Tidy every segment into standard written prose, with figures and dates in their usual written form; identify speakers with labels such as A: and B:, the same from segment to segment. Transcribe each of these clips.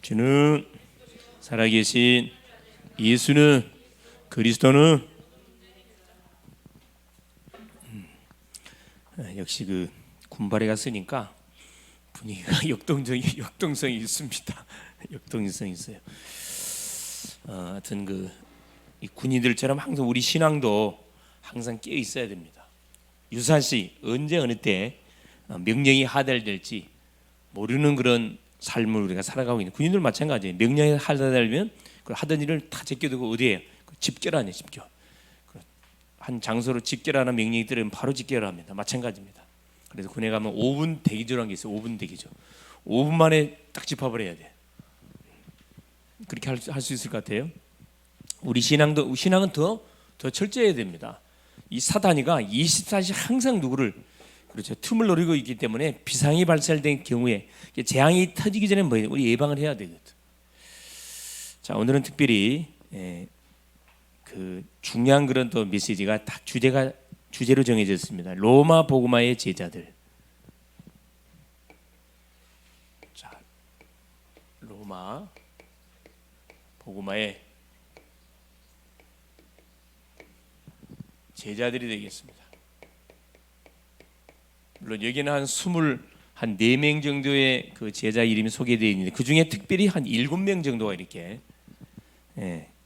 A: 주는 살아계신 예수는 그리스도는 역시 그 군발에 갔으니까 분위기가 역동성이 있습니다. 역동성이 있어요. 하여튼 이 군인들처럼 항상 우리 신앙도 항상 깨어 있어야 됩니다. 유사시 언제 어느 때 명령이 하달될지 모르는 그런 삶을 우리가 살아가고 있는 군인들 마찬가지예요. 명령이 하달되면 하던 일을 다 제껴두고 어디에 집결하네. 집결. 한 장소로 집결하는 명령이 들으면 바로 집결합니다. 마찬가지입니다. 그래서 군에 가면 5분 대기조라는 게 있어요. 5분 대기조. 5분 만에 딱 집합을 해야 돼. 그렇게 할 수 있을 것 같아요. 우리 신앙은 더 철저해야 됩니다. 이 사단이가 24시 항상 누구를 그렇죠. 틈을 노리고 있기 때문에 비상이 발생된 경우에 재앙이 터지기 전에 우리 예방을 해야 되거든. 자, 오늘은 특별히 그 중요한 그런 또 메시지가 딱 주제로 정해졌습니다. 로마 복음화의 제자들. 자, 로마 복음화의 제자들이 되겠습니다. 물론 여기는 한 24명 정도의 그 제자 이름이 소개되어 있는데 그 중에 특별히 한 7명 정도가 이렇게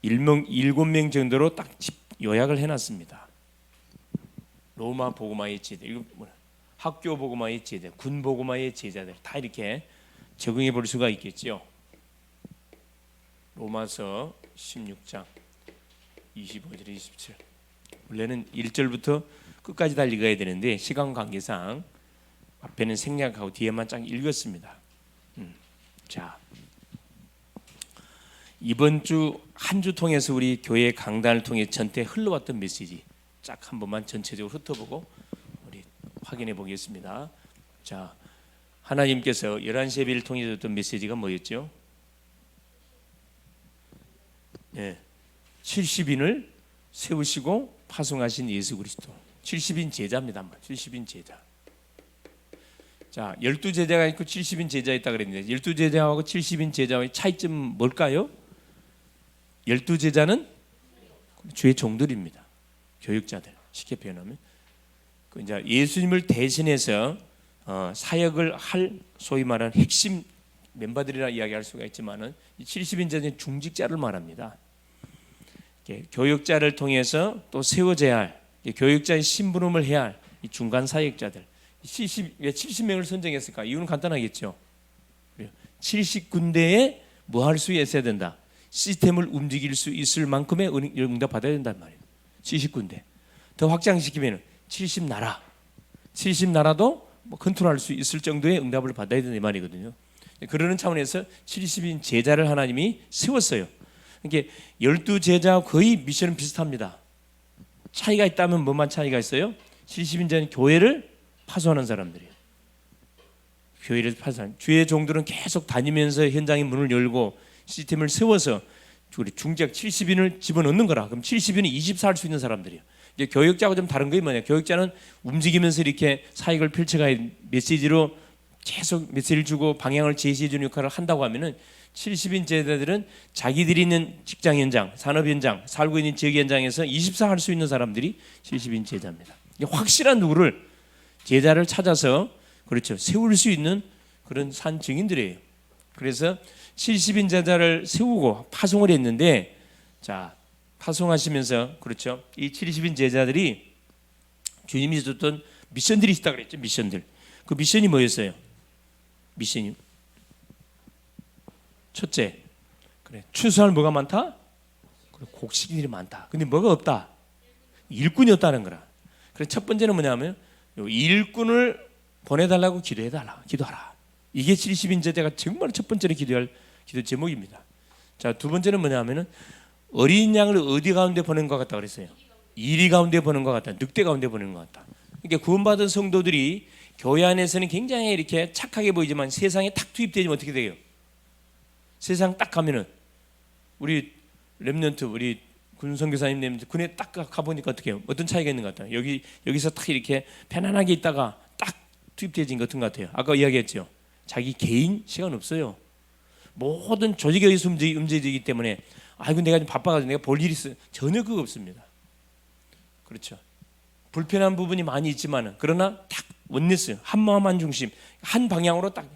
A: 7명 정도로 딱 요약을 해놨습니다. 로마 복음화의 제자들, 학교 복음화의 제자들, 군 복음화의 제자들 다 이렇게 적응해 볼 수가 있겠죠. 로마서 16장 25절 27. 원래는 1절부터 끝까지 다 읽어야 되는데 시간 관계상 앞에는 생략하고 뒤에만 쫙 읽었습니다. 자, 이번 주 한 주 통해서 우리 교회 강단을 통해 전체 흘러왔던 메시지 쫙 한 번만 전체적으로 훑어보고 우리 확인해 보겠습니다. 자, 하나님께서 11시 예배를 통해 줬던 메시지가 뭐였죠? 70인을 세우시고 파송하신 예수 그리스도. 70인 제자입니다. 70인 제자. 자, 12제자가 있고 70인 제자 있다 그랬는데 12제자하고 70인 제자의 차이점 뭘까요? 12제자는 주의 종들입니다. 교육자들. 쉽게 표현하면 이제 예수님을 대신해서 사역을 할 소위 말하는 핵심 멤버들이라 이야기할 수가 있지만은 70인 제자는 중직자를 말합니다. 교육자를 통해서 또 세워져야 할 교육자의 심부름을 해야 할 이 중간 사역자들. 왜 70명을 선정했을까? 이유는 간단하겠죠. 70군데에 뭐 할 수 있어야 된다. 시스템을 움직일 수 있을 만큼의 응답 받아야 된단 말이에요. 70군데. 더 확장시키면 70나라. 70나라도 뭐 컨트롤할 수 있을 정도의 응답을 받아야 된다 이 말이거든요. 그러는 차원에서 70인 제자를 하나님이 세웠어요. 이게 12제자와 거의 미션은 비슷합니다. 차이가 있다면 뭐만 차이가 있어요? 70인 제자는 교회를 파송하는 사람들이에요. 교회를 파송하는 주의 종들은 계속 다니면서 현장의 문을 열고 시스템을 세워서 우리 중직 70인을 집어넣는 거라. 그럼 70인은 24 할 수 있는 사람들이에요. 이제 교육자하고 좀 다른 게 뭐냐? 교육자는 움직이면서 이렇게 사역을 펼쳐가야 메시지로 계속 메시지를 주고 방향을 제시해 주는 역할을 한다고 하면은 70인 제자들은 자기들이 있는 직장 현장, 산업 현장, 살고 있는 지역 현장에서 24 할 수 있는 사람들이 70인 제자입니다. 확실한 누구를 제자를 찾아서 그렇죠 세울 수 있는 그런 산 증인들이에요. 그래서 70인 제자를 세우고 파송을 했는데 자 파송하시면서 그렇죠 이 70인 제자들이 주님이 줬던 미션들이 있다 그랬죠. 미션들. 그 미션이 뭐였어요? 미션이 첫째, 그래 추수할 뭐가 많다? 그래 곡식들이 많다. 근데 뭐가 없다? 일꾼이 없다는 거라. 그래서 첫 번째는 뭐냐면 일꾼을 보내달라고 기도하라. 이게 70인 제자가 정말 첫 번째로 기도할 기도 제목입니다. 자, 두 번째는 뭐냐면은 어린 양을 어디 가운데 보낸 것 같다 그랬어요. 이리 가운데 보낸 것 같다. 늑대 가운데 보낸 것 같다. 그러니까 구원받은 성도들이 교회 안에서는 굉장히 이렇게 착하게 보이지만 세상에 탁 투입되면 어떻게 돼요? 세상 딱 가면은 우리 렘넌트 우리 군 선교사님 군에 딱 가보니까 어떻게 해요? 어떤 차이가 있는 것 같아요? 여기서 딱 이렇게 편안하게 있다가 딱 투입되어진 것 같은 것 같아요. 아까 이야기했죠. 자기 개인 시간 없어요. 모든 조직에 의해서 움직이기 때문에 아이고 내가 좀 바빠가지고 내가 볼 일이 있어. 전혀 그거 없습니다. 그렇죠. 불편한 부분이 많이 있지만은 그러나 딱 원네스, 한 마음 한 중심, 한 방향으로 딱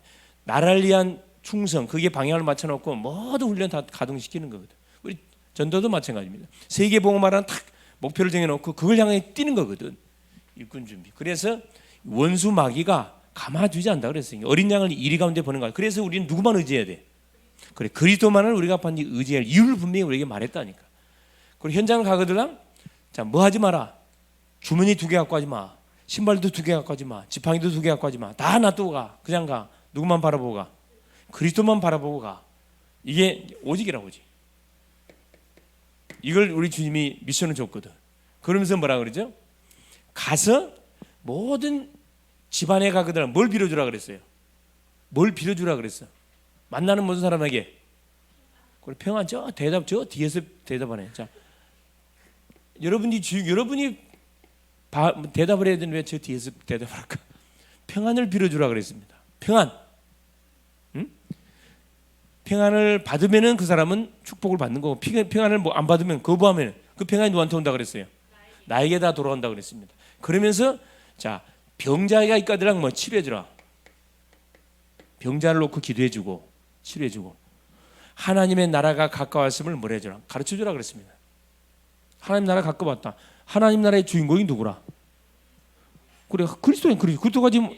A: 나라를 위한 충성, 그게 방향을 맞춰놓고 모든 훈련 다 가동시키는 거거든. 우리 전도도 마찬가지입니다. 세계 복음화라는 딱 목표를 정해놓고 그걸 향해 뛰는 거거든. 일꾼 준비. 그래서 원수 마귀가 가만두지 않는다 그랬어요. 어린 양을 이리 가운데 보는 거야. 그래서 우리는 누구만 의지해야 돼? 그래, 그리스도만을 우리가 반드시 의지할 이유를 분명히 우리에게 말했다니까. 그리고 현장을 가거들랑 자, 뭐 하지 마라. 주머니 2개 갖고 가지 마. 신발도 2개 갖고 가지 마. 지팡이도 2개 갖고 가지 마. 다 놔두고 가. 그냥 가. 누구만 바라보고 가? 그리스도만 바라보고 가. 이게 오직이라고 오직. 이걸 우리 주님이 미션을 줬거든. 그러면서 뭐라 그러죠? 가서 모든 집안에 가거든 뭘 빌어주라 그랬어요? 뭘 빌어주라 그랬어? 만나는 모든 사람에게 그래, 평안. 저 뒤에서 대답하네. 자, 여러분이 대답을 해야 되는데 왜 저 뒤에서 대답을 할까? 평안을 빌어주라 그랬습니다. 평안. 응? 평안을 받으면은 그 사람은 축복을 받는 거고, 평안을 뭐 안 받으면 거부하면 그 평안이 누구한테 온다 그랬어요? 나에게 다 돌아온다 그랬습니다. 그러면서 자, 병자가 있거든 뭐 치료해주라. 병자를 놓고 기도해주고 치료해주고, 하나님의 나라가 가까웠음을 뭘 해주라? 가르쳐주라 그랬습니다. 하나님 나라 가까웠다. 하나님 나라의 주인공이 누구라? 그래, 그리스도인. 그리스도가 지금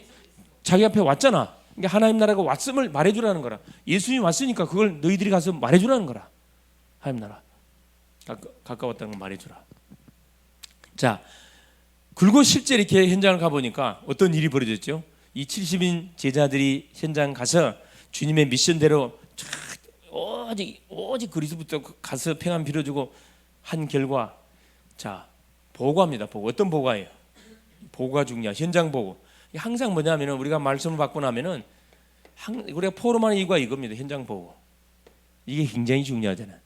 A: 자기 앞에 왔잖아. 그러니까 하나님 나라가 왔음을 말해주라는 거라. 예수님이 왔으니까 그걸 너희들이 가서 말해주라는 거라. 하나님 나라 가까웠다는 걸 말해주라. 자, 그리고 실제 이렇게 현장을 가보니까 어떤 일이 벌어졌죠? 이 70인 제자들이 현장 가서 주님의 미션대로 오직 그리스도부터 가서 평안 빌어주고 한 결과, 자, 보고합니다. 보고. 어떤 보고예요? 보고가 중요해. 현장 보고. 항상 뭐냐면은 우리가 말씀을 받고 나면은 우리가 포럼하는 이유가 이겁니다. 현장 보고. 이게 굉장히 중요하잖아요.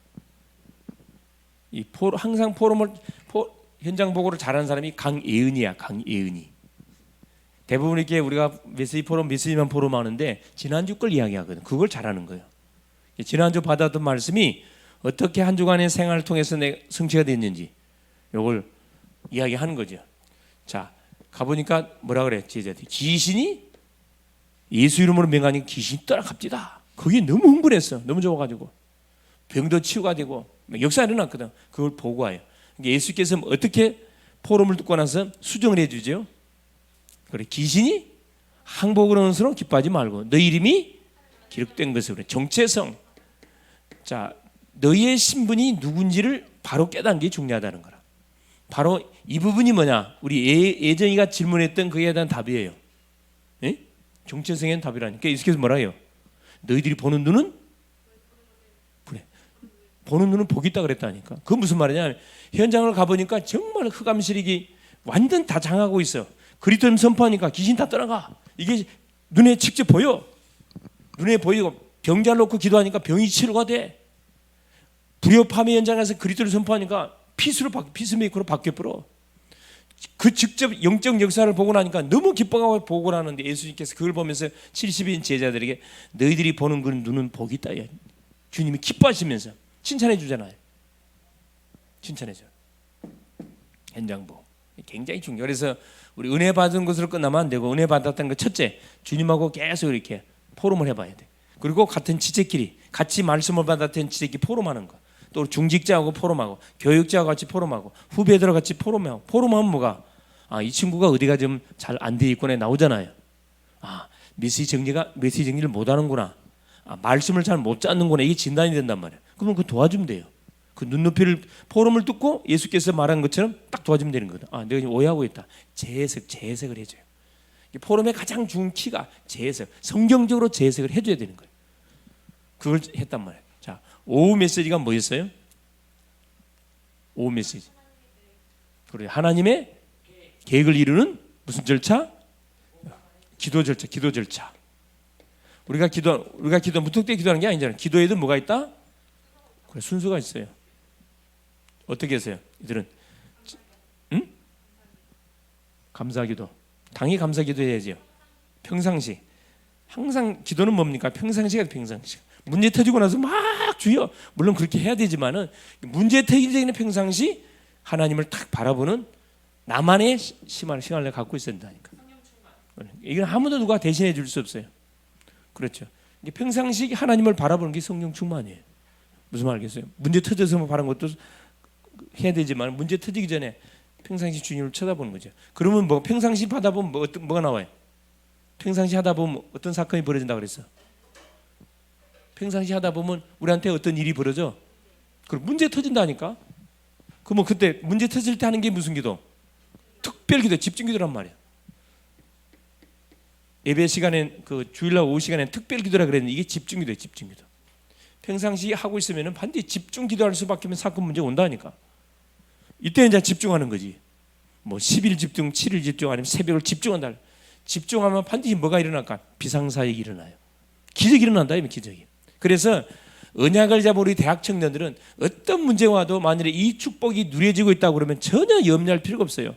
A: 항상 현장 보고를 잘하는 사람이 강예은이야. 강예은이. 대부분 이렇게 우리가 메시지 포럼만 포럼하는데 지난주 걸 이야기하거든. 그걸 잘하는 거예요. 지난주 받았던 말씀이 어떻게 한 주간의 생활을 통해서 성취가 됐는지 이걸 이야기하는 거죠. 자, 가보니까 뭐라 그래? 제자들이 귀신이 예수 이름으로 명하니 귀신이 떠나갑니다. 그게 너무 흥분했어. 너무 좋아가지고 병도 치유가 되고 역사가 일어났거든. 그걸 보고 와요. 예수께서 어떻게 포럼을 듣고 나서 수정을 해주죠. 그래, 귀신이 항복을 하는 것으로 기뻐하지 말고 너 이름이 기록된 것으로. 그래, 정체성. 자, 너희의 신분이 누군지를 바로 깨닫는 게 중요하다는 거라. 바로 이 부분이 뭐냐? 우리 예정이가 질문했던 그에 대한 답이에요. 에? 정체성에는 답이라니까. 예수께서 뭐라 해요? 너희들이 보는 눈은? 그래, 보는 눈은 복이 있다 그랬다니까. 그건 무슨 말이냐? 현장을 가보니까 정말 흑암실이 완전 다 장하고 있어. 그리스도를 선포하니까 귀신 다 떠나가. 이게 눈에 직접 보여. 눈에 보이고 병자를 놓고 기도하니까 병이 치료가 돼. 불협함의 현장에서 그리스도를 선포하니까 피스메이커로 바뀌어버려. 그 직접 영적 역사를 보고 나니까 너무 기뻐하고 보고 하는데 예수님께서 그걸 보면서 70인 제자들에게 너희들이 보는 그 눈은 복이 있다. 주님이 기뻐하시면서 칭찬해 주잖아요. 칭찬해줘. 현장 보고 굉장히 중요해요. 그래서 우리 은혜 받은 것으로 끝나면 안 되고, 은혜 받았다는 거 첫째, 주님하고 계속 이렇게 포럼을 해봐야 돼. 그리고 같은 지체끼리 같이 말씀을 받았던 지체끼리 포럼하는 거. 또 중직자하고 포럼하고, 교육자하고 같이 포럼하고, 후배들하고 같이 포럼하고. 포럼하면 뭐가? 이 친구가 어디가 좀 잘 안 돼 있구나 나오잖아요. 메시지 정리를 못하는구나. 말씀을 잘 못 잡는구나. 이게 진단이 된단 말이에요. 그러면 그 도와주면 돼요. 그 눈높이를 포럼을 듣고 예수께서 말한 것처럼 딱 도와주면 되는 거다. 내가 지금 오해하고 있다. 재해석을 해줘요. 포럼의 가장 중요한 키가 재해석, 성경적으로 재해석을 해줘야 되는 거예요. 그걸 했단 말이에요. 자, 오후 메시지가 뭐였어요? 오후 메시지. 그래, 하나님의 계획을 이루는 무슨 절차? 기도 절차. 우리가 무턱대고 기도하는 게 아니잖아요. 기도에도 뭐가 있다? 그래, 순서가 있어요. 어떻게 하세요? 이들은 감사기도. 당연히 감사기도 해야죠. 평상시. 항상 기도는 뭡니까? 평상시가 평상시. 문제 터지고 나서 막 주여, 물론 그렇게 해야 되지만은 문제 터지기 전에 평상시 하나님을 딱 바라보는 나만의 시간을 갖고 있어야 된다니까. 이건 아무도 누가 대신해 줄 수 없어요. 그렇죠. 평상시 하나님을 바라보는 게 성령 충만이에요. 무슨 말 알겠어요? 문제 터져서 바라는 것도 해야 되지만 문제 터지기 전에 평상시 주님을 쳐다보는 거죠. 그러면 뭐 평상시 하다 보면 뭐가 나와요? 평상시 하다 보면 어떤 사건이 벌어진다 그랬어? 평상시 하다 보면 우리한테 어떤 일이 벌어져? 그럼 문제 터진다니까. 그러면 그때 문제 터질 때 하는 게 무슨 기도? 특별 기도, 집중 기도란 말이야. 예배 시간엔 그 주일날 오후 시간엔 특별 기도라 그랬는데 이게 집중 기도예요, 집중 기도. 평상시 하고 있으면은 반드시 집중 기도할 수밖에 없는 사건 문제 온다니까. 이때 이제 집중하는 거지. 뭐 10일 집중, 7일 집중, 아니면 새벽을 집중한다. 집중하면 반드시 뭐가 일어날까? 비상사역이 일어나요. 기적이 일어난다, 이면 기적이. 그래서 언약을 잡은 우리 대학 청년들은 어떤 문제가 와도 만일에 이 축복이 누려지고 있다고 그러면 전혀 염려할 필요가 없어요.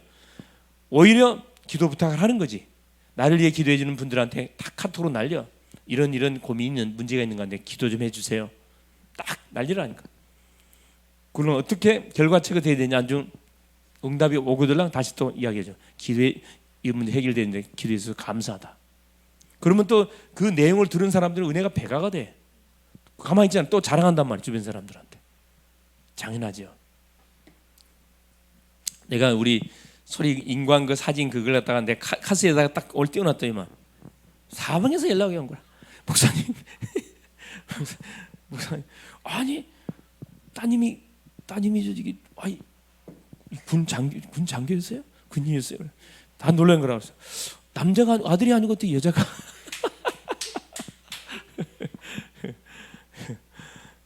A: 오히려 기도 부탁을 하는 거지. 나를 위해 기도해 주는 분들한테 딱 카톡으로 날려. 이런 고민이 있는 문제가 있는 건데 기도 좀 해주세요. 딱 난리라니까. 그럼 어떻게 결과체가 돼야 되냐? 안중 응답이 오거들랑 다시 또 이야기해줘. 기도에 이 문제 해결되는데 기도해 주셔서 감사하다. 그러면 또 그 내용을 들은 사람들은 은혜가 배가가 돼. 가만히 있지 않아. 또 자랑한단 말이야, 주변 사람들한테. 당연하죠. 내가 우리 소리 인광 그 사진 그걸 갖다가 내 카스에다가 딱 올 띄워놨더니만 사방에서 연락이 온 거야. 목사님, 목사님, 아니 따님이 저기 군 장교였어요? 군인이었어요? 다 놀란 거라고 했어. 남자가 아들이 아니고 또 여자가.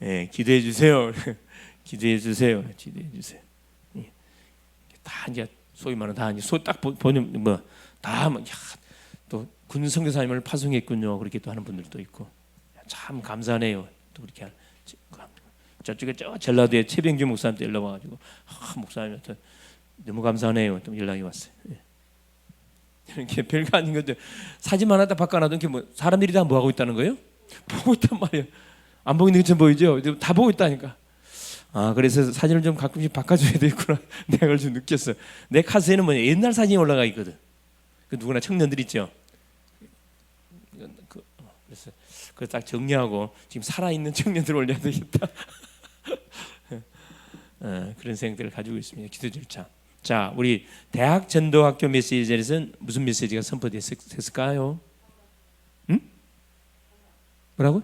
A: 예, 기도해 주세요. 기도해 주세요. 기도해 주세요. 다 이제 소위 말하는 다 이제 딱 보면 또 군 선교사님을 파송했군요. 그렇게 또 하는 분들도 있고 참 감사하네요. 또 그렇게 저쪽에 저 전라도에 최병규 목사님도 연락 와가지고 목사님한테 너무 감사하네요. 또 연락이 왔어요. 예. 이렇게 별거 아닌 건데 사진만 하다 바꿔놔도 이렇게 뭐 사람들이 다 뭐 하고 있다는 거예요? 보고 있단 말이에요. 안 보이는 것처럼 보이죠? 다 보고 있다니까. 그래서 사진을 좀 가끔씩 바꿔줘야 되겠구나. 내가 그걸 좀 느꼈어. 내 카스에는 뭐냐 옛날 사진이 올라가 있거든. 그 누구나 청년들 있죠. 그래서 그걸 딱 정리하고 지금 살아있는 청년들 올려야 되겠다. 그런 생각들을 가지고 있습니다. 기도 절차. 자, 우리 대학 전도학교 메시지에서는 무슨 메시지가 선포됐을까요? 응? 뭐라고?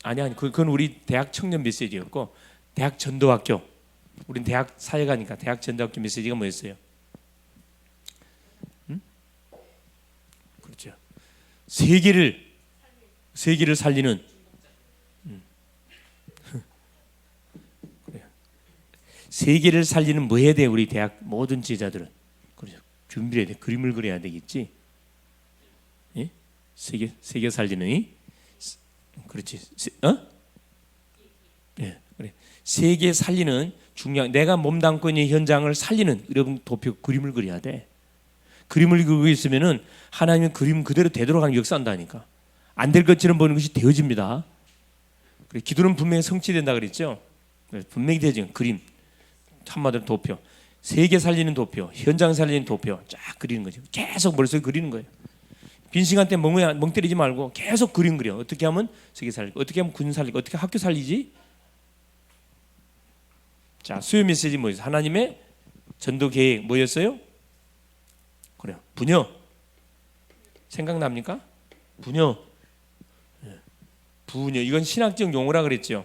A: 아니 그건 우리 대학 청년 메시지였고 대학 전도학교. 우린 대학 사회가니까 대학 전도학교 메시지가 뭐였어요? 응? 그렇죠. 세계를 살리는. 그래요. 세계를 살리는 뭐 해야 돼? 우리 대학 모든 제자들은. 그렇죠. 준비해야 돼. 그림을 그려야 되겠지. 예? 세계 살리는. 그렇지. 예, 그래. 세계 살리는 중요한 내가 몸담고 있는 현장을 살리는 이런 도표 그림을 그려야 돼. 그림을 그리고 있으면은 하나님은 그림 그대로 되도록 하는 역사한다니까. 안 될 것처럼 보는 것이 되어집니다. 그래, 기도는 분명히 성취된다 그랬죠. 그래, 분명히 되죠. 그림 한마디로 도표. 세계 살리는 도표, 현장 살리는 도표 쫙 그리는 거죠. 계속 머릿속에 그리는 거예요. 빈 시간 때 멍 때리지 말고 계속 그림 그려. 어떻게 하면 세계 살리고, 어떻게 하면 군 살리고, 어떻게 학교 살리지? 자, 수요 메시지 뭐였어요? 하나님의 전도 계획 뭐였어요? 그래요. 부녀. 생각납니까? 부녀. 부녀. 이건 신학적 용어라 그랬죠.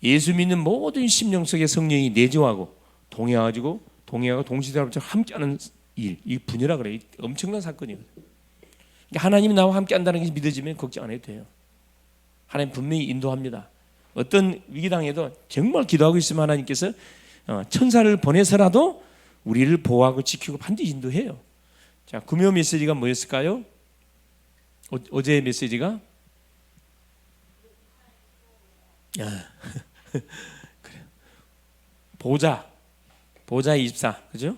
A: 예수 믿는 모든 심령 속에 성령이 내주하고 동행하고 동시대로 함께하는 일. 이 부녀라 그래요. 엄청난 사건이거든요. 하나님이 나와 함께 한다는 것이 믿어지면 걱정 안 해도 돼요. 하나님 분명히 인도합니다. 어떤 위기당해도 정말 기도하고 있으면 하나님께서 천사를 보내서라도 우리를 보호하고 지키고 반드시 인도해요. 자, 금요 메시지가 뭐였을까요? 어제의 메시지가 그래요. 보좌 24, 그죠?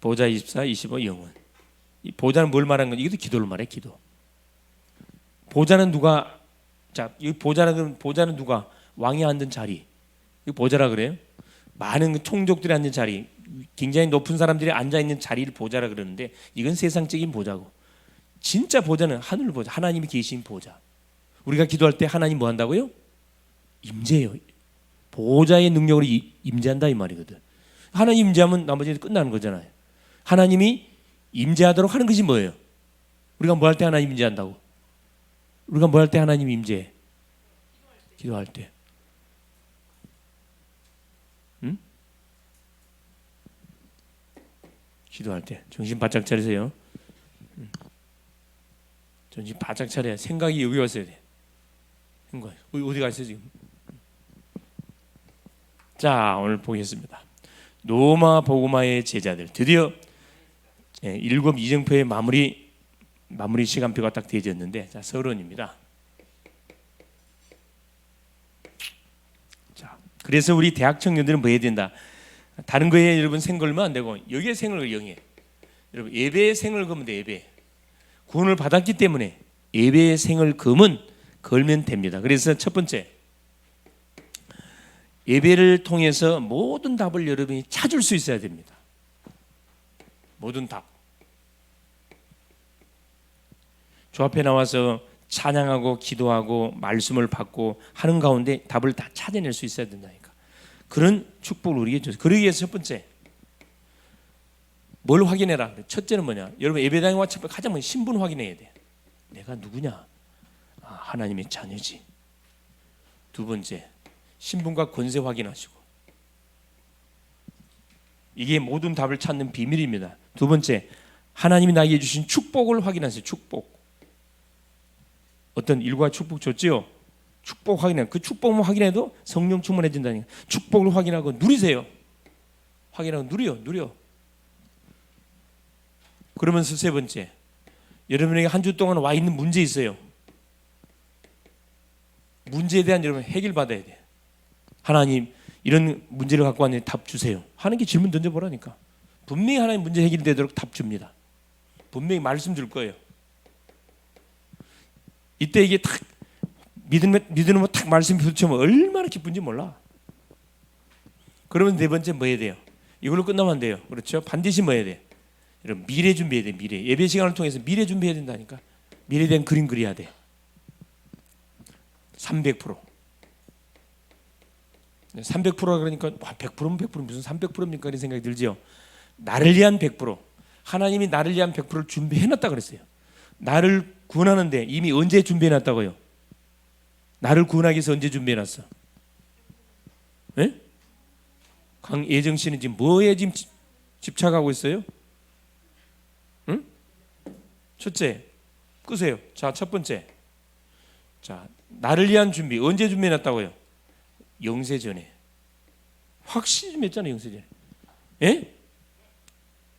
A: 보좌 24, 25 영원. 이 보좌는 뭘 말하는 건지 이것도 기도를 말해. 기도. 보좌는 누가, 자, 이 보좌는 누가? 왕이 앉은 자리. 이 보좌라 그래요. 많은 총족들이 앉은 자리, 굉장히 높은 사람들이 앉아 있는 자리를 보좌라 그러는데, 이건 세상적인 보좌고, 진짜 보좌는 하늘 보좌, 하나님이 계신 보좌. 우리가 기도할 때 하나님 뭐 한다고요? 임재해요. 보좌의 능력으로 임재한다 이 말이거든. 하나님 임재하면 나머지는 끝나는 거잖아요. 하나님이 임재하도록 하는 것이 뭐예요? 우리가 뭐 할 때 하나님 임재한다고? 우리가 뭐 할 때 하나님 임재해? 기도할 때. 응? 기도할 때 정신 바짝 차리세요. 정신 바짝 차려야 생각이 여기 왔어야 돼. 생각 어디 갔어요 지금? 자, 오늘 보겠습니다. 로마 복음화의 제자들 드디어 7 이정표의 마무리 시간표가 딱 되어졌는데, 자, 서론입니다. 자, 그래서 우리 대학 청년들은 뭐 해야 된다? 다른 거에 여러분 생 걸면 안 되고 여기에 생을 영해. 여러분 예배에 생을 걸면 돼. 예배 구원을 받았기 때문에 예배에 생을 걸면 됩니다. 그래서 첫 번째, 예배를 통해서 모든 답을 여러분이 찾을 수 있어야 됩니다. 모든 답. 주 앞에 나와서 찬양하고 기도하고 말씀을 받고 하는 가운데 답을 다 찾아낼 수 있어야 된다니까. 그런 축복을 우리에게 줬어요. 그러기 위해서 첫 번째, 뭘 확인해라. 첫째는 뭐냐? 여러분 예배당에 와 가장 먼저 신분 확인해야 돼. 내가 누구냐? 아, 하나님의 자녀지. 두 번째, 신분과 권세 확인하시고, 이게 모든 답을 찾는 비밀입니다. 두 번째, 하나님이 나에게 주신 축복을 확인하세요. 축복. 어떤 일과 축복 줬지요? 축복 확인해. 그 축복만 확인해도 성령 충만해진다니까. 축복을 확인하고 누리세요. 확인하고 누려. 그러면서 세 번째, 여러분에게 한 주 동안 와 있는 문제 있어요. 문제에 대한 여러분 해결받아야 돼. 하나님, 이런 문제를 갖고 왔는데 답 주세요. 하는 게 질문 던져보라니까. 분명히 하나님 문제 해결되도록 답 줍니다. 분명히 말씀 줄 거예요. 이때 이게 탁 믿음으로 탁 말씀이 붙으면 얼마나 기쁜지 몰라. 그러면 네 번째 뭐 해야 돼요? 이걸로 끝나면 안 돼요. 그렇죠? 반드시 뭐 해야 돼? 여러분 미래 준비해야 돼. 미래. 예배 시간을 통해서 미래 준비해야 된다니까. 미래에 대한 그림 그려야 돼. 300%. 300%라 그러니까 100%면 100% 무슨 300%입니까? 이런 생각이 들죠. 나를 위한 100%. 하나님이 나를 위한 100%를 준비해놨다 그랬어요. 나를 구원하는데 이미 언제 준비해놨다고요? 나를 구원하기 위해서 언제 준비해놨어? 네? 강예정 씨는 지금 뭐에 지금 집착하고 있어요? 응? 첫째, 끄세요. 자, 첫 번째. 자, 나를 위한 준비 언제 준비해놨다고요? 영세 전에. 확실히 준비했잖아요. 영세 전에. 예?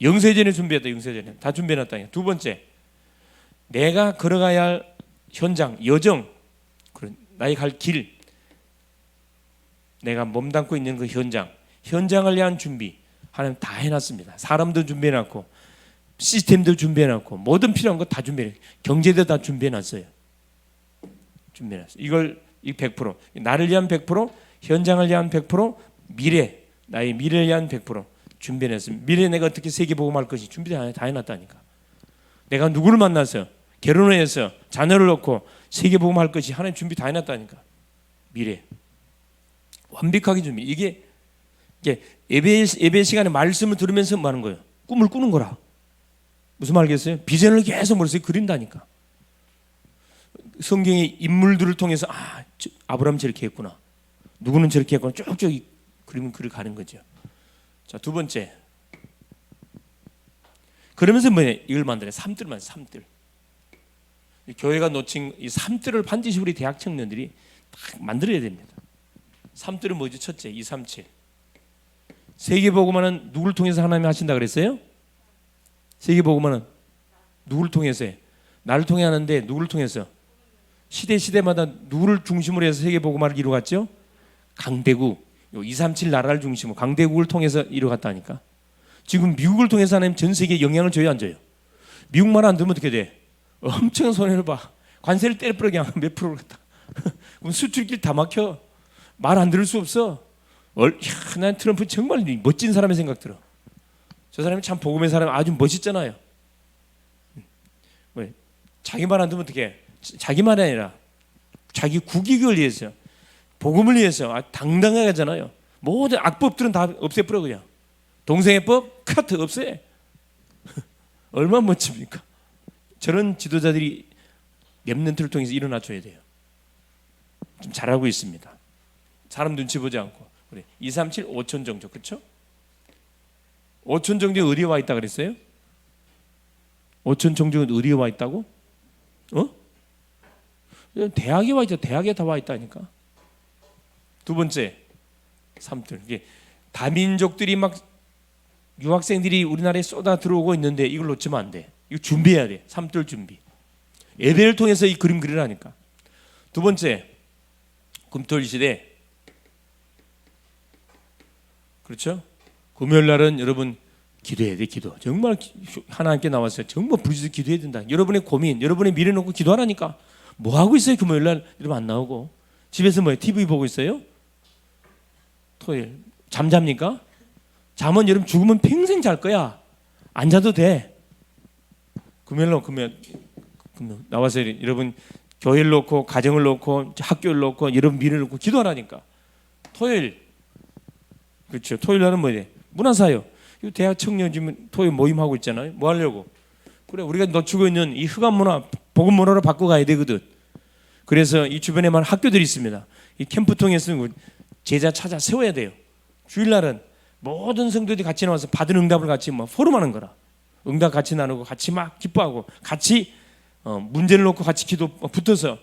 A: 영세 전에 준비했다. 영세 전에 다 준비해놨다. 두 번째, 내가 걸어가야 할 현장, 여정, 나의 갈 길, 내가 몸담고 있는 그 현장을 위한 준비 하나님 다 해놨습니다. 사람도 준비해놨고 시스템도 준비해놨고 모든 필요한 거 다 준비해놨어요. 경제도 다 준비해놨어요. 이걸 이 100%, 나를 위한 100%, 현장을 위한 100%, 미래, 나의 미래를 위한 100% 준비해놨습니다. 미래에 내가 어떻게 세계복음할 것이 준비 다 해놨다니까. 내가 누구를 만나서 결혼을 해서 자녀를 낳고 세계복음할 것이 하나님 준비 다 해놨다니까. 미래 완벽하게 준비. 이게 예배 시간에 말씀을 들으면서 뭐 하는 거예요? 꿈을 꾸는 거라. 무슨 말이겠어요? 비전을 계속 머릿속에 그린다니까. 성경의 인물들을 통해서 아브라함 저렇게 했구나, 누구는 저렇게 했구나, 쭉쭉 그림을 가는 거죠. 자, 두 번째, 그러면서 뭐냐? 이걸 만들어요. 삼뜰만 삼뜰. 교회가 놓친 이 삼뜰을 반드시 우리 대학 청년들이 딱 만들어야 됩니다. 삼뜰은 뭐죠? 첫째, 237. 세계복음화는 누구를 통해서 하나님이 하신다 그랬어요? 세계복음화는 누구를 통해서 해? 나를 통해 하는데 누구를 통해서? 시대마다 누구를 중심으로 해서 세계복음화를 이루어갔죠? 강대국, 237 나라를 중심으로 강대국을 통해서 이루어갔다니까. 지금 미국을 통해서 하나님 전 세계에 영향을 줘요, 안 줘요? 미국만 안 들으면 어떻게 돼? 엄청 손해를 봐. 관세를 때려버려 그냥 몇 프로를 갖다. 그럼 수출길 다 막혀. 말 안 들을 수 없어. 난 트럼프 정말 멋진 사람의 생각 들어. 저 사람이 참 복음의 사람 아주 멋있잖아요. 왜? 자기 말 안 듣면 어떡해? 자기 말이 아니라 자기 국익을 위해서, 복음을 위해서 당당하게 하잖아요. 모든 악법들은 다 없애버려 그냥. 동생의 법 카트 없애. 얼마나 멋집니까? 저런 지도자들이 렘넌트를 통해서 일어나줘야 돼요. 좀 잘하고 있습니다. 사람 눈치 보지 않고. 우리 237 5천 정도, 그렇죠? 5천 정도에 어디에 와 있다 그랬어요? 5천 정도는 어디에 와 있다고? 대학에 와 있죠. 대학에 다 와 있다니까. 두 번째, 삼들. 이게 다민족들이 막 유학생들이 우리나라에 쏟아 들어오고 있는데 이걸 놓치면 안 돼. 이거 준비해야 돼. 삼들 준비. 예배를 통해서 이 그림 그리라니까. 두 번째, 금토일 시대. 그렇죠? 금요일 날은 여러분 기도해야 돼. 기도. 정말 하나님께 나왔어요. 정말 부르짖어 기도해야 된다. 여러분의 고민, 여러분의 미래 놓고 기도하라니까. 뭐 하고 있어요? 금요일 날 여러분 안 나오고. 집에서 뭐예요? TV 보고 있어요? 토요일 잠잡니까? 잠은 여러분 죽으면 평생 잘 거야. 안 자도 돼. 금요일 나와서 여러분 교회를 놓고 가정을 놓고 학교를 놓고 여러분 미래를 놓고 기도하라니까. 토요일, 그렇죠? 토요일 날은 뭐예요? 문화사요. 대학 청년 지금 토요일 모임하고 있잖아요. 뭐 하려고? 그래, 우리가 놓치고 있는 이 흑암 문화, 복음 문화로 바꿔가야 되거든. 그래서 이 주변에만 학교들이 있습니다. 이 캠프 통해서 제자 찾아 세워야 돼요. 주일날은 모든 성도들이 같이 나와서 받은 응답을 같이 포럼하는 거라. 응답 같이 나누고 같이 막 기뻐하고 같이 문제를 놓고 같이 기도 붙어서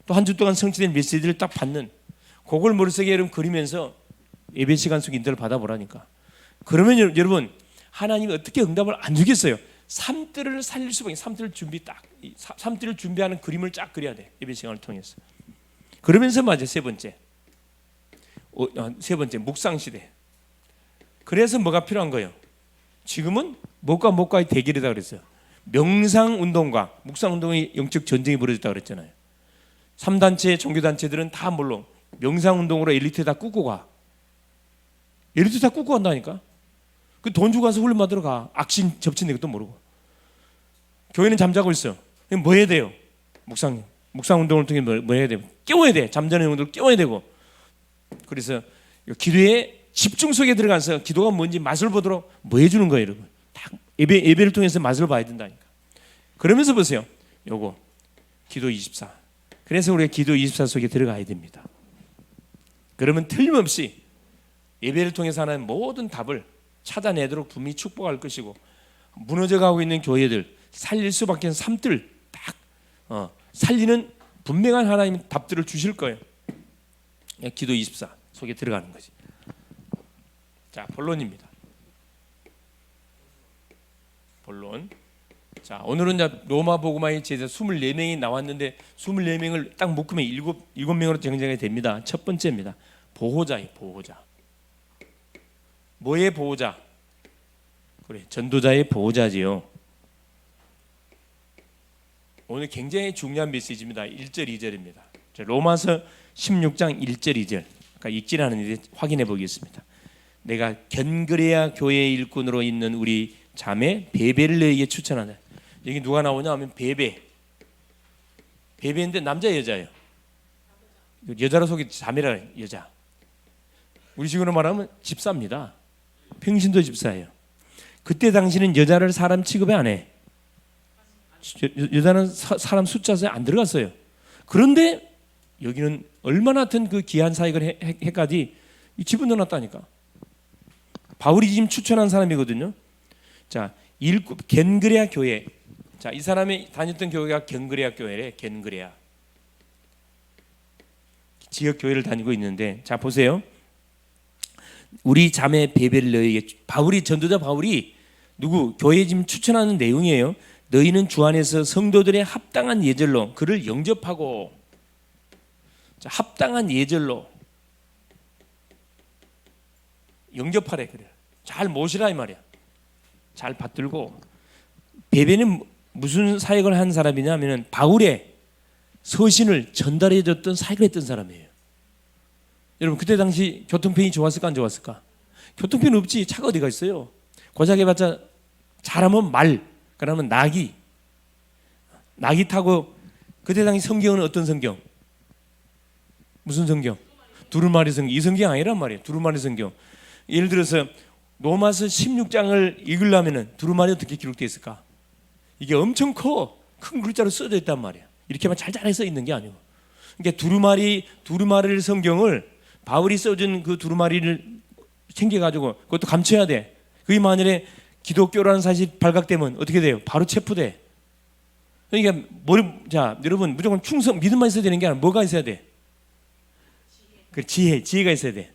A: 또 한 주 동안 성취된 메시지를 딱 받는, 그걸 머릿속에 여러분 그리면서 예배 시간 속 인도를 받아보라니까. 그러면 여러분 하나님이 어떻게 응답을 안 주겠어요? 삶들을 살릴 수밖에. 삶들을 삶들을 준비하는 그림을 쫙 그려야 돼. 예배 시간을 통해서. 그러면서 맞아. 세 번째 묵상 시대. 그래서 뭐가 필요한 거예요? 지금은 목과의 대결이다 그랬어요. 명상 운동과 묵상 운동의 영적 전쟁이 벌어졌다 그랬잖아요. 3단체 종교단체들은 다 물론 명상 운동으로 엘리트 다 꾸고 가. 엘리트 다 꾸고 간다니까. 그 돈 주고 가서 훈련 받으러 가. 악신 접친 것도 모르고. 교회는 잠자고 있어. 뭐 해야 돼요? 묵상 운동을 통해 뭐 해야 돼요? 깨워야 돼. 잠자는 영혼들을 깨워야 되고. 그래서 기도에 집중 속에 들어가서 기도가 뭔지 맛을 보도록 뭐 해주는 거예요, 여러분. 딱 예배를 통해서 맛을 봐야 된다니까. 그러면서 보세요. 요거 기도 24. 그래서 우리가 기도 24 속에 들어가야 됩니다. 그러면 틀림없이 예배를 통해서 하는 모든 답을 찾아내도록 분명히 축복할 것이고, 무너져가고 있는 교회들 살릴 수밖에 없는 삶들 딱 살리는 분명한 하나님 답들을 주실 거예요. 기도 24 속에 들어가는 거지. 자, 본론입니다. 본론. 자, 오늘은 로마 복음화의 제자 24명이 나왔는데 24명을 딱 묶으면 7명으로 정정이 됩니다. 첫 번째입니다. 보호자예요. 보호자. 뭐의 보호자? 그래, 전도자의 보호자지요. 오늘 굉장히 중요한 메시지입니다. 1절 2절입니다. 로마서 16장 1절 2절. 그러니까 읽지 않았는데 확인해 보겠습니다. 내가 견그레아 교회의 일꾼으로 있는 우리 자매 베베를 너에게 추천하네. 여기 누가 나오냐 하면 베베인데 남자 여자예요. 여자로 속이 자매라 여자. 우리 식으로 말하면 집사입니다. 평신도 집사예요. 그때 당시는 여자를 사람 취급에 안 해. 여자는 사람 숫자에 안 들어갔어요. 그런데 여기는 얼마나 든 그 귀한 사역을 해까지 집어넣어놨다니까. 바울이 지금 추천한 사람이거든요. 자, 겐그레아 교회. 자, 이 사람이 다녔던 교회가 겐그레아 교회래. 겐그레아 지역 교회를 다니고 있는데, 자 보세요. 우리 자매 베베를 너에게, 전도자 바울이 누구 교회에 지금 추천하는 내용이에요. 너희는 주 안에서 성도들의 합당한 예절로 그를 영접하고. 자, 합당한 예절로 영접하래. 그래. 잘 모시라 이 말이야. 잘 받들고. 베베는 무슨 사역을 한 사람이냐면은 바울의 서신을 전달해 줬던 사역을 했던 사람이에요. 여러분 그때 당시 교통편이 좋았을까 안 좋았을까? 교통편 없지. 차가 어디가 있어요. 고작해봤자 잘하면 말, 그러면 나귀 타고. 그때 당시 성경은 어떤 성경? 무슨 성경? 두루마리 성경. 이 성경 아니란 말이에요. 두루마리 성경. 예를 들어서 로마서 16장을 읽으려면 두루마리 어떻게 기록되어 있을까? 이게 엄청 큰 글자로 써져 있단 말이야. 이렇게만 잘잘해 써 있는 게 아니고. 그러니까 두루마리 성경을 바울이 써준 그 두루마리를 챙겨가지고 그것도 감춰야 돼. 그게 만일에 기독교라는 사실이 발각되면 어떻게 돼요? 바로 체포돼. 그러니까 자 여러분 무조건 충성 믿음만 있어야 되는 게 아니라 뭐가 있어야 돼? 그 지혜가 있어야 돼.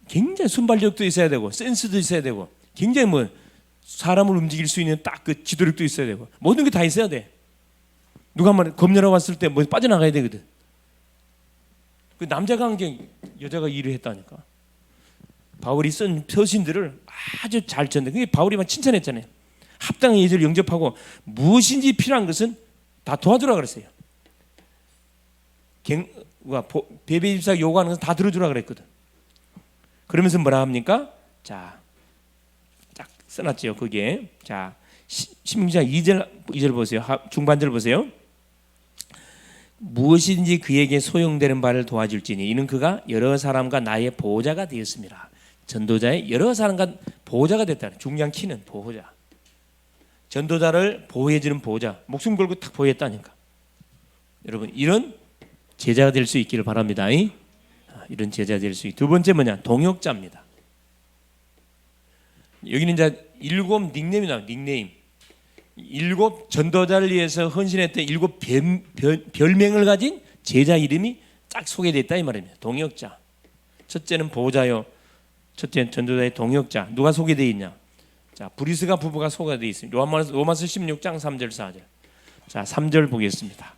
A: 굉장히 순발력도 있어야 되고 센스도 있어야 되고 굉장히 뭐 사람을 움직일 수 있는 딱 그 지도력도 있어야 되고 모든 게 다 있어야 돼. 누가 한번 검열하고 왔을 때 뭐 빠져나가야 되거든. 그 남자가 한 게 여자가 일을 했다니까. 바울이 쓴 서신들을 아주 잘 쳤는데 그게 바울이 막 칭찬했잖아요. 합당한 예절을 영접하고 무엇인지 필요한 것은 다 도와주라 그랬어요. 베베 집사 요구하는 것은 다 들어주라 그랬거든. 그러면서 뭐라 합니까? 자, 딱 써놨죠. 그게 자 16장 2절 보세요. 중반절 보세요. 무엇인지 그에게 소용되는 바를 도와줄지니 이는 그가 여러 사람과 나의 보호자가 되었습니다. 전도자의 여러 사람과 보호자가 됐다는 중요한 키는 보호자. 전도자를 보호해주는 보호자. 목숨 걸고 탁 보호했다니까. 여러분 이런 제자가 될 수 있기를 바랍니다. 이런 제자 될 수 있. 두 번째 뭐냐? 동역자입니다. 여기는 이제 7 닉네임이 나와요. 닉네임. 7 전도자를 위해서 헌신했던 7 별명을 가진 제자 이름이 딱 소개됐다 이 말입니다. 동역자. 첫째는 보호자요. 첫째는 전도자의 동역자. 누가 소개되어 있냐? 자, 브리스가 부부가 소개되어 있습니다. 로마서 16장 3절 4절. 자, 3절 보겠습니다.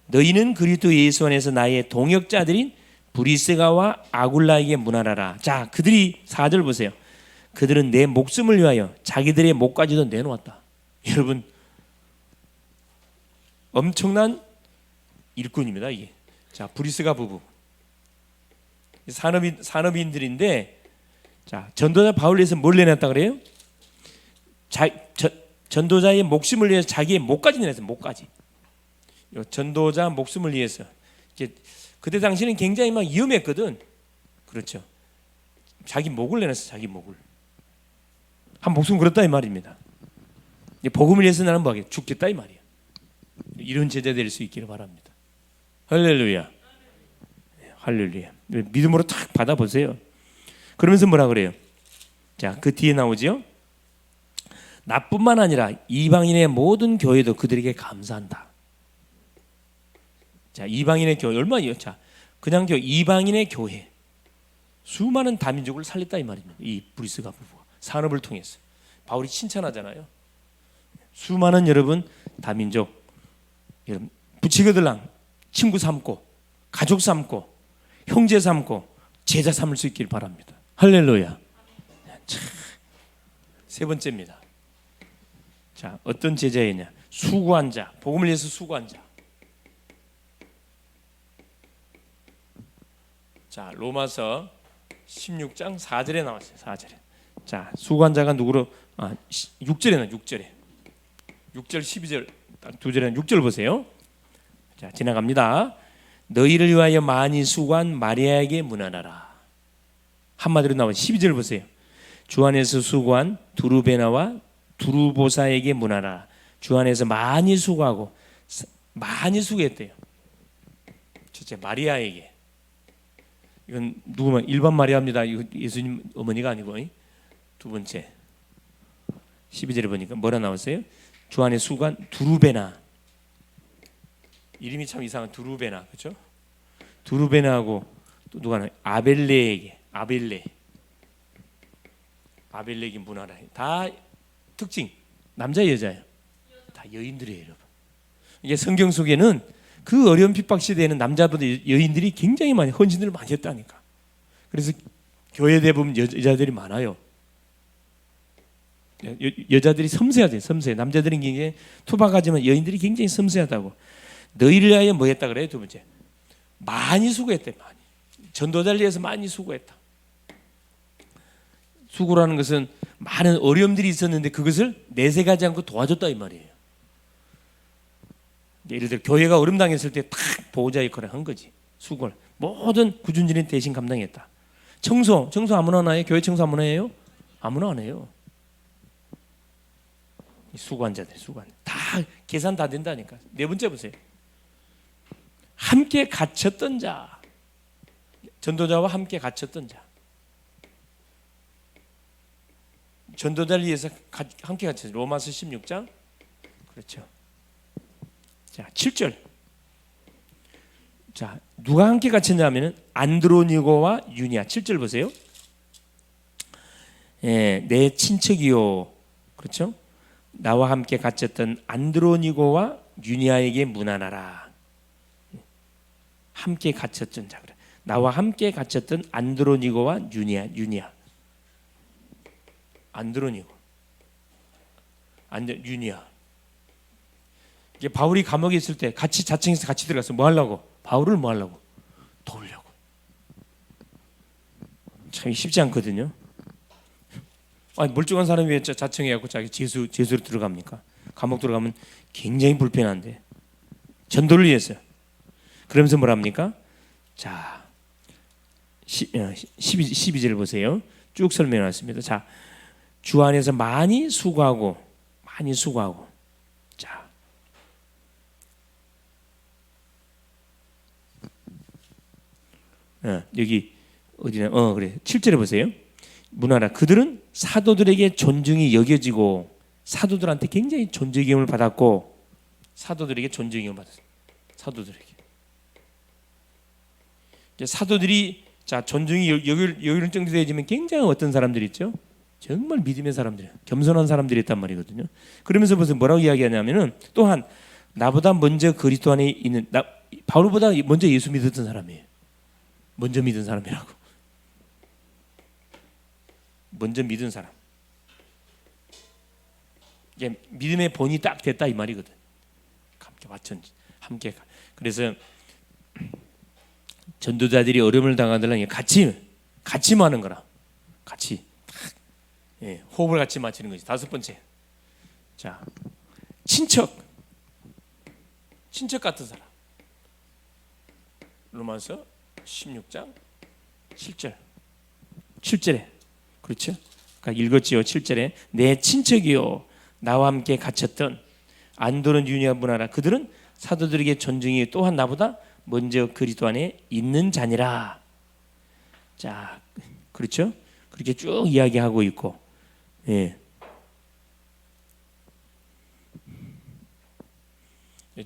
A: 너희는 그리스도 예수 안에서 나의 동역자들인 브리스가와 아굴라에게 문하라라. 자, 그들이 4절 보세요. 그들은 내 목숨을 위하여 자기들의 목까지도 내놓았다. 여러분 엄청난 일꾼입니다. 이게. 자, 브리스가 부부 산업인들인데 자, 전도자 바울을 위해서 뭘 내놨다 그래요? 전도자의 목숨을 위해서 자기의 목까지 내놨어요. 목까지. 전도자 목숨을 위해서. 그때 당시는 굉장히 막 위험했거든. 그렇죠. 자기 목을 내놨어. 자기 목을. 한 목숨 걸었다 이 말입니다. 복음을 위해서 나는 뭐 하겠다. 죽겠다 이 말이야. 이런 제자 될 수 있기를 바랍니다. 할렐루야. 할렐루야. 믿음으로 탁 받아보세요. 그러면서 뭐라 그래요? 자, 그 뒤에 나오죠. 나뿐만 아니라 이방인의 모든 교회도 그들에게 감사한다. 자, 이방인의 교회 얼마나 자, 그냥 이방인의 교회 수많은 다민족을 살렸다 이 말입니다. 이 브리스가 부부가 산업을 통해서 바울이 칭찬하잖아요. 수많은 여러분 다민족 여러분 부치거들랑 친구 삼고 가족 삼고 형제 삼고 제자 삼을 수 있길 바랍니다. 할렐루야. 자, 세 번째입니다. 자, 어떤 제자이냐? 수고한 자, 복음을 위해서 수고한 자. 자, 로마서 16장 4절에 나왔어요. 4절에. 자, 수고한 자가 누구로? 6절에 나와요. 6절에. 6절 12절 두 절에 6절 보세요. 자, 지나갑니다. 너희를 위하여 많이 수고한 마리아에게 문안하라. 한마디로 나와 12절 보세요. 주 안에서 수고한 두루베나와 두루보사에게 문안하라. 주 안에서 많이 수고하고 많이 수고했대요. 첫째 마리아에게. 이건 누구만 일반 마리아입니다. 이거 예수님 어머니가 아니고. 두 번째 12절에 보니까 뭐라 나왔어요? 주 안에 수고한 두루베나. 이름이 참 이상한 두루베나. 그렇죠? 두루베나하고 또 누가 나와요? 아벨레에게. 아벨레에게 문하라. 다 특징 남자 여자예요. 다 여인들이에요, 여러분. 이게 성경 속에는 그 어려운 핍박 시대에는 남자보다 여인들이 굉장히 많이 헌신들을 많이 했다니까. 그래서 교회 대부분 여자들이 많아요. 여자들이 섬세하대요. 섬세해. 남자들은 굉장히 투박하지만 여인들이 굉장히 섬세하다고. 너희를 위하여 뭐 했다 그래요? 두 번째, 많이 수고했대. 많이. 전도자를 위해서 많이 수고했다. 수고라는 것은 많은 어려움들이 있었는데 그것을 내색하지 않고 도와줬다 이 말이에요. 예를 들어 교회가 어려움 당했을 때 탁 보호자 역할을 한 거지. 수고를 모든 구준진이 대신 감당했다. 청소 아무나 하나요? 교회 청소 아무나 해요? 아무나 안 해요. 수고한 자들 다 계산 다 된다니까. 네 번째 보세요. 함께 갇혔던 자, 전도자와 함께 갇혔던 자. 전도자를 위해서 함께 갇혔어요. 로마서 16장. 그렇죠. 자, 7절. 자, 누가 함께 갇혔냐면은 안드로니고와 유니아. 7절 보세요. 예, 내 친척이요. 그렇죠? 나와 함께 갇혔던 안드로니고와 유니아에게 문안하라. 함께 갇혔던 자. 나와 함께 갇혔던 안드로니고와 유니아. 안드로니고, 유니아. 이게 바울이 감옥에 있을 때 같이 자청해서 같이 들어가서 뭐 하려고? 바울을 뭐 하려고? 도우려고. 참 쉽지 않거든요. 아니, 멀쩡한 사람이 왜 자청해갖고 자기 재수로 들어갑니까? 감옥 들어가면 굉장히 불편한데 전도를 위해서. 그러면서 뭐랍니까? 자, 12절 보세요. 쭉 설명해놨습니다. 자, 주 안에서 많이 수고하고. 자, 여기 어디냐? 그래. 7절에 보세요. 문하라. 그들은 사도들에게 존중이 여겨지고 사도들한테 굉장히 존중임을 받았고 사도들에게 존중임을 받았어요. 사도들이 자 존중이 여기는 정도 되어지면 굉장히 어떤 사람들이 있죠? 정말 믿음의 사람들, 겸손한 사람들이 있단 말이거든요. 그러면서 무슨 뭐라고 이야기하냐면은 또한 나보다 먼저 그리스도 안에 있는 바울보다 먼저 예수 믿었던 사람이에요. 먼저 믿은 사람이라고. 먼저 믿은 사람. 이게 믿음의 본이 딱 됐다 이 말이거든. 함께. 그래서 전도자들이 어려움을 당하더라도 같이 하는 거라. 같이. 예, 호흡을 같이 맞추는 거지. 다섯 번째. 자, 친척 같은 사람. 로마서 16장 7절에 그렇죠? 그러니까 읽었지요. 7절에 내 친척이요 나와 함께 갇혔던 안도는 유니아 문하라. 그들은 사도들에게 존중이 또한 나보다 먼저 그리스도 안에 있는 자니라. 자, 그렇죠? 그렇게 쭉 이야기하고 있고, 예.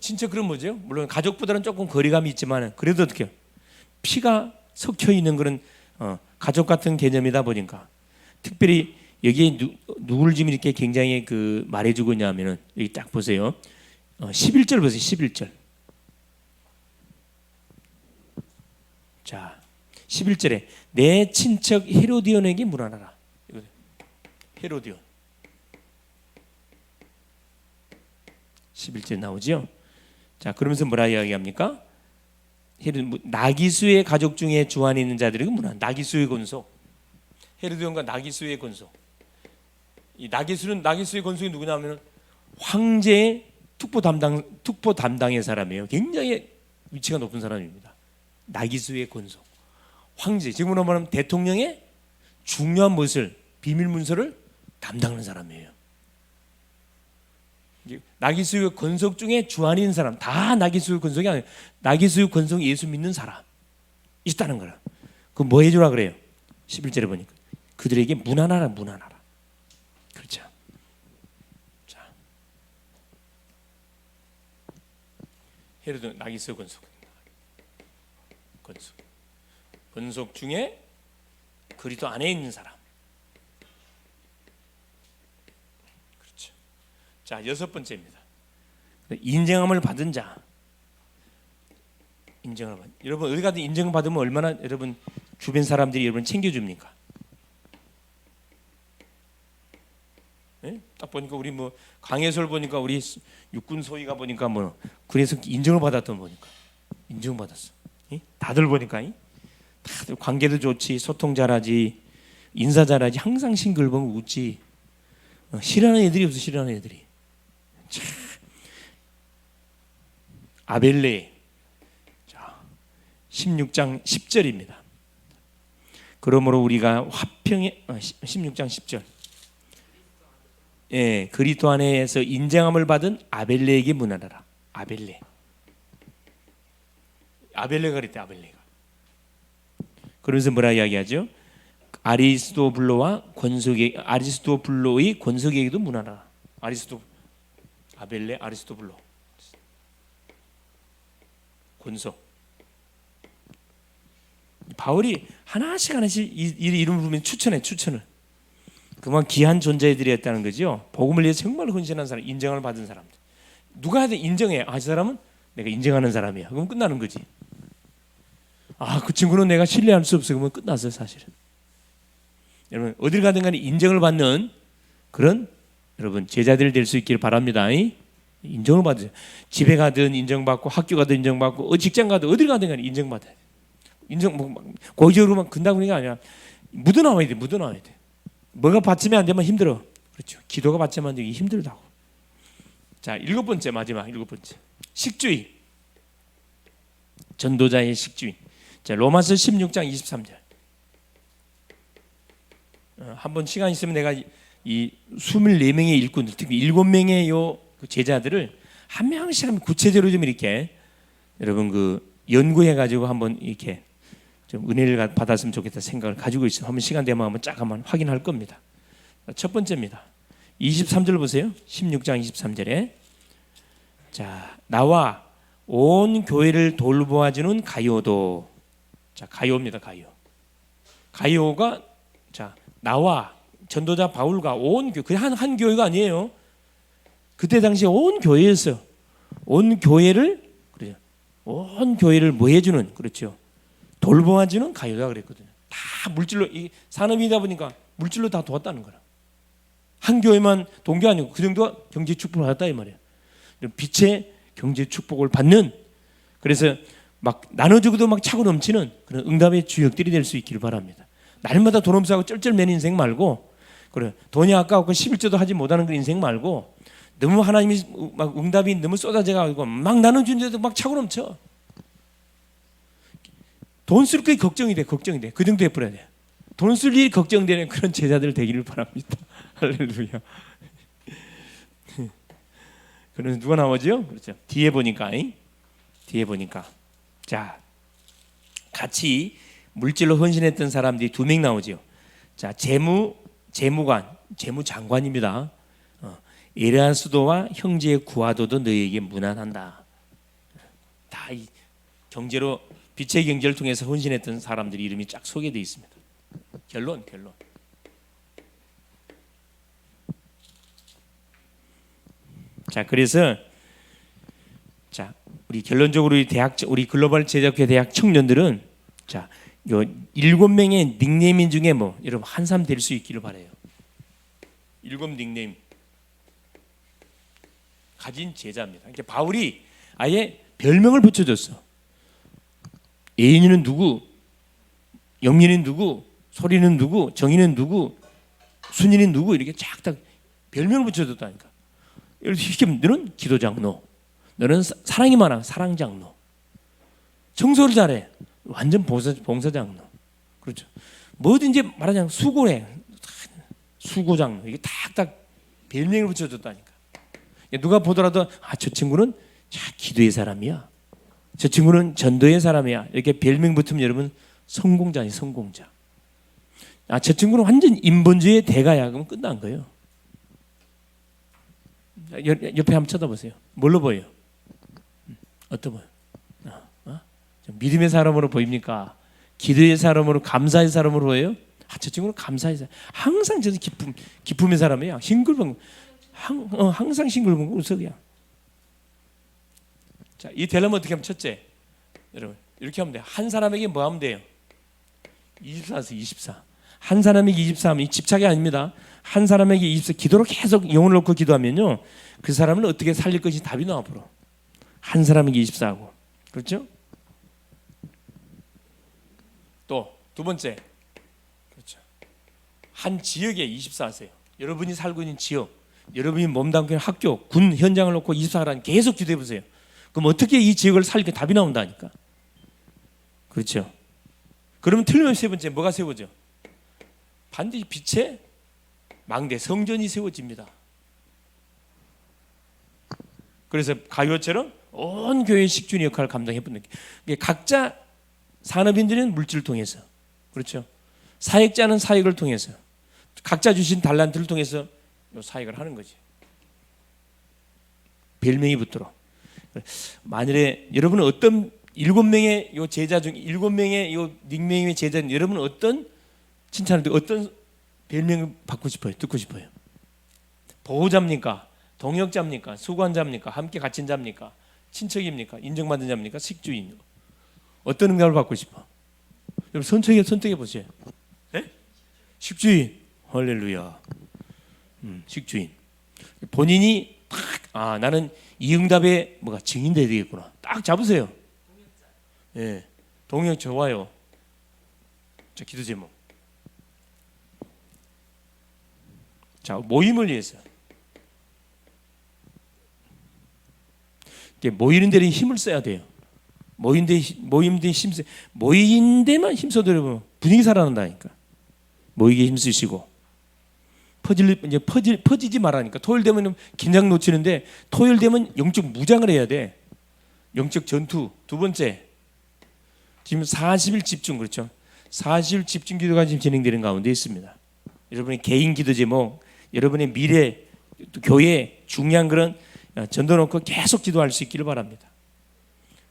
A: 친척 그런 뭐죠? 물론 가족보다는 조금 거리감이 있지만 그래도 어떻게 피가 섞여 있는 그런 가족 같은 개념이다 보니까 특별히 여기에 누구를 지금 이렇게 굉장히 그 말해주고 있냐면은 여기 딱 보세요. 11절 보세요. 11절. 자, 11절에 내 친척 헤로디온에게 문안하라. 헤로디온. 11절 나오죠. 자, 그러면서 뭐라 이야기합니까? 나기수의 가족 중에 주 안에 있는 자들에게 문안. 나기수의 권속. 헤로디온과 나기수의 권속. 이 나기수의 권속이 누구냐면 황제의 특보 담당의 사람이에요. 굉장히 위치가 높은 사람입니다. 나기수의 권속. 황제, 지금으로 말하면 대통령의 중요한 비밀 문서를 담당하는 사람이에요. 나기수의 권속 중에 주 안에 있는 사람, 다 나기수의 권속이 아니에요. 나기수의 권속 예수 믿는 사람 있다는 거라. 그럼 뭐 해주라 그래요? 11절에 보니까 그들에게 문안하라. 그렇죠. 자, 헤로드 나기수의 권속 중에 그리스도 안에 있는 사람. 그렇죠. 자, 여섯 번째입니다. 인정함을 받은 자. 여러분 어디 가든 인정을 받으면 얼마나 여러분 주변 사람들이 여러분 챙겨줍니까? 네? 딱 보니까 우리 뭐 강해설 보니까 우리 육군 소위가 보니까 뭐 그래서 인정을 받았던 보니까 인정받았어. 다들 보니까 다들 관계도 좋지, 소통 잘하지, 인사 잘하지, 항상 싱글벙글 웃지. 싫어하는 애들이 없어. 싫어하는 애들이. 참. 아벨레. 자, 16장 10절입니다. 그러므로 우리가 화평에 16장 10절. 예, 그리스도 안에서 인정함을 받은 아벨레에게 문안하라. 아벨레가 그랬대. 아벨레가. 그러면서 뭐라 이야기하죠? 아리스토블로의 권속에게도 문안하라. 아벨레, 아리스토블로. 권속. 바울이 하나씩 이 이름을 부르면 추천을. 그만 귀한 존재들이었다는 거죠. 복음을 위해 정말 헌신한 사람, 인정을 받은 사람들. 누가 인정해? 이 사람은 내가 인정하는 사람이야. 그럼 끝나는 거지. 그 친구는 내가 신뢰할 수 없어. 그러면 끝났어요, 사실은. 여러분 어딜 가든 간에 인정을 받는 그런 여러분 제자들 될 수 있기를 바랍니다. 인정을 받으세요. 집에 가든 인정받고, 학교 가든 인정받고, 직장 가든 어딜 가든 간에 인정받아야 돼. 인정 고의적으로만 근다고 하는 게 아니라 묻어나와야 돼. 뭐가 받치면 안 되면 힘들어. 그렇죠. 기도가 받치면 안 되기 힘들다고. 자, 7번째, 마지막 7번째. 식주의. 전도자의 식주의. 자, 로마서 16장 23절. 한번 시간 있으면 내가 이 24명의 일꾼들, 특히 7명의 요 제자들을 한 명씩 하면 구체적으로 좀 이렇게 여러분 그 연구해 가지고 한번 이렇게 좀 은혜를 받았으면 좋겠다 생각을 가지고 있어요. 한번 시간 되면 한번 확인할 겁니다. 첫 번째입니다. 23절 보세요. 16장 23절에 자, 나와 온 교회를 돌보아주는 가요도. 자, 가요입니다. 가요가 자, 나와 전도자 바울과 온 교회, 한 교회가 아니에요. 그때 당시 온 교회였어요. 온 교회를 뭐 해주는, 그렇죠. 돌보아주는 가요다 그랬거든요. 다 물질로, 이 산업이다 보니까 물질로 다 도왔다는 거라. 한 교회만 동교 아니고 그 정도가 경제 축복을 받았다 이 말이에요. 빛의 경제 축복을 받는, 그래서 막 나눠주고도 막 차고 넘치는 그런 응답의 주역들이 될 수 있기를 바랍니다. 날마다 돈 없어하고 쩔쩔매는 인생 말고, 그래 돈이 아까웠고 11조도 하지 못하는 그런 인생 말고, 너무 하나님이 막 응답이 너무 쏟아져가지고 막 나눠주는데도 막 차고 넘쳐. 돈 쓸 게 걱정이 돼. 그 정도 해버려야 돼. 돈 쓸 일이 걱정되는 그런 제자들 되기를 바랍니다. 할렐루야. 그래서 누가 나오죠? 그렇죠. 뒤에 보니까 자, 같이 물질로 헌신했던 사람들이 2명 나오죠. 자, 재무관, 재무장관입니다. 에라스도와 형제의 구하도도 너희에게 문안한다. 다 이 경제로, 빛의 경제를 통해서 헌신했던 사람들이 이름이 쫙 소개되어 있습니다. 결론. 자, 그래서 자, 우리 결론적으로 우리 글로벌 제작회 대학 청년들은 자, 요 7명의 닉네임 중에 뭐 여러분 한 사람 될 수 있기를 바라요. 7 닉네임 가진 제자입니다. 그러니까 바울이 아예 별명을 붙여줬어. 예인이는 누구, 영민이는 누구, 소리는 누구, 정의는 누구, 순이는 누구, 이렇게 쫙 별명을 붙여줬다니까. 이렇게 너는 기도장로, 너는 사랑이 많아, 사랑장로, 청소를 잘해, 완전 봉사장로, 그렇죠. 뭐든지 말하자면 수고해, 수고장로, 이게 탁탁 별명을 붙여줬다니까. 누가 보더라도 저 친구는 기도의 사람이야, 저 친구는 전도의 사람이야, 이렇게 별명 붙으면 여러분 성공자니 성공자. 저 친구는 완전 인본주의의 대가야, 그러면 끝난 거예요. 옆에 한번 쳐다보세요. 뭘로 보여요? 어떤 보여? 믿음의 사람으로 보입니까? 기도의 사람으로, 감사의 사람으로 보여요? 저 친구는 감사의 사람. 항상 저는 기쁨의 사람이야. 싱글벙글. 항상 싱글벙글 웃어 그냥. 자, 이 되려면 어떻게 하면? 첫째, 여러분 이렇게 하면 돼요. 한 사람에게 뭐 하면 돼요? 24서 24. 한 사람에게 24하면 이 집착이 아닙니다. 한 사람에게 24 기도로 계속 영혼을 놓고 기도하면요, 그 사람을 어떻게 살릴 것이 답이 나와 앞으로. 한 사람에게 24하고 그렇죠? 또 두 번째, 그렇죠. 한 지역에 24하세요. 여러분이 살고 있는 지역, 여러분이 몸담고 있는 학교, 군 현장을 놓고 24하라는 계속 기도해 보세요. 그럼 어떻게 이 지역을 살리게 답이 나온다니까. 그렇죠. 그러면 틀림없이 세 번째 뭐가 세워져? 반드시 빛의 망대 성전이 세워집니다. 그래서 가요처럼 온 교회의 식주인 역할을 감당해보는 게 각자 산업인들은 물질을 통해서, 그렇죠. 사역자는 사역을 통해서 각자 주신 달란트를 통해서 사역을 하는 거지. 별명이 붙도록. 만일에 여러분은 어떤 7명의 요 제자 중 7명의 요 닉네임의 제자, 여러분은 어떤 칭찬을 듣고 어떤 별명을 받고 싶어요? 듣고 싶어요? 보호자입니까? 동역자입니까? 수관자입니까? 함께 갇힌 자입니까? 친척입니까? 인정받은 자입니까? 식주인. 어떤 응답을 받고 싶어? 여러분 선택해 보세요. 네? 식주인. 할렐루야. 식주인. 본인이 딱 나는 이 응답에 뭐가 증인돼야 되겠구나. 딱 잡으세요. 예, 동역 좋아요. 자, 기도 제목. 자, 모임을 위해서. 모이는 데는 힘을 써야 돼요. 모임대 힘써. 모임대만 힘써도 분위기 살아난다니까. 모이게 힘쓰시고. 퍼지지 말라니까. 토요일 되면 긴장 놓치는데 토요일 되면 영적 무장을 해야 돼. 영적 전투. 두 번째, 지금 40일 집중, 그렇죠? 40일 집중 기도가 지금 진행되는 가운데 있습니다. 여러분의 개인 기도 제목, 여러분의 미래, 교회 중요한 그런 전도 놓고 계속 기도할 수 있기를 바랍니다.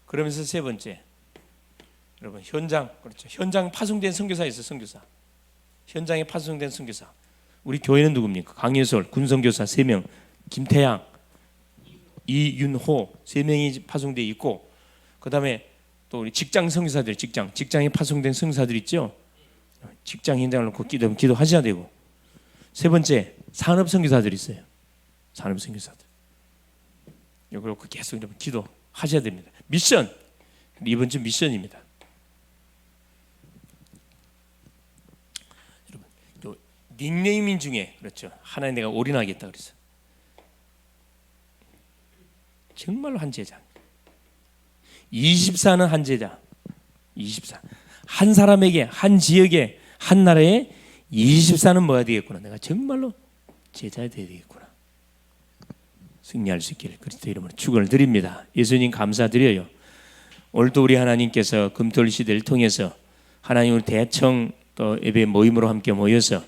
A: 그러면서 세 번째, 여러분 현장, 그렇죠? 현장 파송된 선교사 있어요. 선교사. 현장에 파송된 선교사. 우리 교회는 누굽니까? 강예솔 군선교사 3명, 김태양, 이윤호 3명이 파송되어 있고, 그 다음에 또 우리 직장 선교사들, 직장에 파송된 선교사들 있죠. 직장 현장을 놓고 기도하셔야 되고, 세 번째 산업 선교사들 있어요. 산업 선교사들. 이걸 계속 기도하셔야 됩니다. 미션, 이번 주 미션입니다. 여러분, 또 닉네이밍 중에 그렇죠. 하나님 내가 올인하겠다 그래서 정말로 한 제자. 24는 한 제자. 24. 한 사람에게, 한 지역에, 한 나라에 24는 뭐가 되겠구나. 내가 정말로 제자가 되어야 되겠구나. 승리할 수 있기를 그리스도 이름으로 축원을 드립니다. 예수님 감사드려요. 오늘도 우리 하나님께서 금토일 시대를 통해서 하나님을 대청 또 예배 모임으로 함께 모여서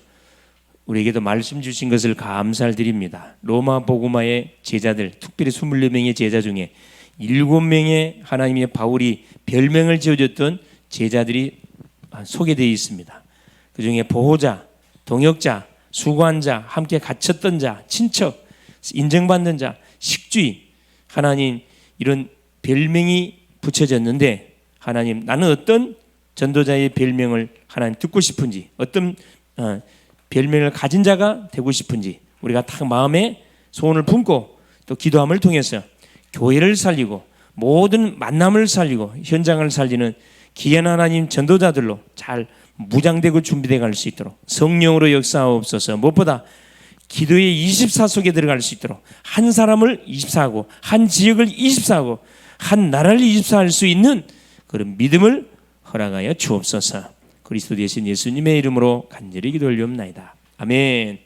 A: 우리에게도 말씀 주신 것을 감사를 드립니다. 로마 복음화의 제자들, 특별히 24명의 제자 중에 7명의 하나님의 바울이 별명을 지어줬던 제자들이 소개되어 있습니다. 그 중에 보호자, 동역자, 수고한 자, 함께 갇혔던 자, 친척, 인정받는 자, 식주인, 하나님 이런 별명이 붙여졌는데, 하나님 나는 어떤 전도자의 별명을 하나님 듣고 싶은지, 어떤 별명을 가진 자가 되고 싶은지 우리가 딱 마음에 소원을 품고 또 기도함을 통해서 교회를 살리고 모든 만남을 살리고 현장을 살리는 귀한 하나님 전도자들로 잘 무장되고 준비되어 갈 수 있도록 성령으로 역사하옵소서. 무엇보다 기도의 24 속에 들어갈 수 있도록 한 사람을 24하고 한 지역을 24하고 한 나라를 24할 수 있는 그런 믿음을 허락하여 주옵소서. 그리스도 되신 예수님의 이름으로 간절히 기도 올리옵나이다. 아멘.